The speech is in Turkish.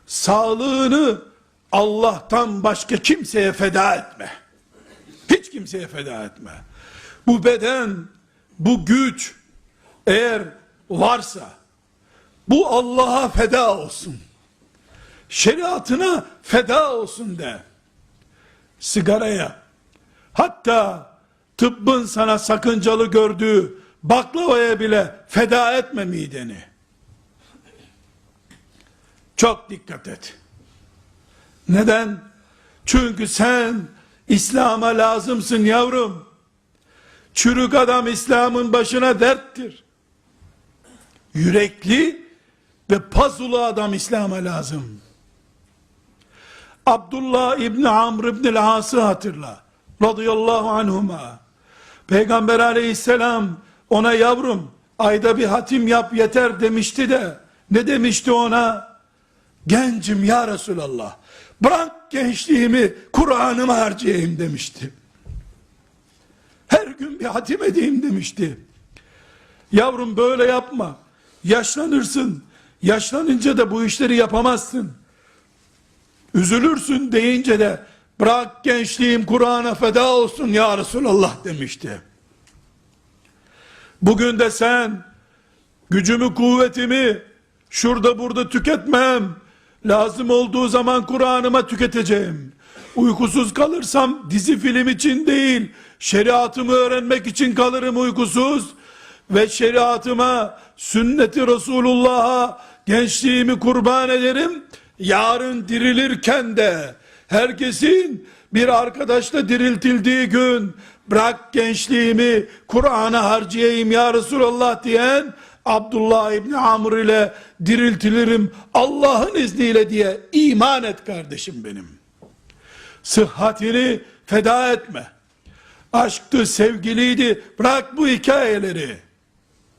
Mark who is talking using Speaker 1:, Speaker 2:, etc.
Speaker 1: sağlığını Allah'tan başka kimseye feda etme. Hiç kimseye feda etme. Bu beden, bu güç eğer varsa bu Allah'a feda olsun. Şeriatına feda olsun de. Sigaraya, hatta tıbbın sana sakıncalı gördüğü baklavaya bile feda etme mideni. Çok dikkat et. Neden? Çünkü sen İslam'a lazımsın yavrum. Çürük adam İslam'ın başına derttir. Yürekli ve pazulu adam İslam'a lazım. Abdullah İbni Amr İbni As'ı hatırla. Radıyallahu anhuma. Peygamber aleyhisselam ona yavrum ayda bir hatim yap yeter demişti de ne demişti ona? Gencim ya Resulallah. Bırak gençliğimi Kur'an'ıma harcayayım demişti. Her gün bir hatim edeyim demişti. Yavrum böyle yapma. Yaşlanırsın. Yaşlanınca da bu işleri yapamazsın. Üzülürsün deyince de bırak gençliğim Kur'an'a feda olsun ya Resulallah demişti. Bugün de sen gücümü kuvvetimi şurada burada tüketmem. Lazım olduğu zaman Kur'an'ıma tüketeceğim. Uykusuz kalırsam dizi film için değil, şeriatımı öğrenmek için kalırım uykusuz. Ve şeriatıma, sünneti Resulullah'a gençliğimi kurban ederim. Yarın dirilirken de herkesin bir arkadaşla diriltildiği gün bırak gençliğimi Kur'an'a harcayayım ya Resulallah diyen Abdullah İbni Amr ile diriltilirim Allah'ın izniyle diye iman et kardeşim benim. Sıhhatini feda etme. Aşktı, sevgiliydi, bırak bu hikayeleri.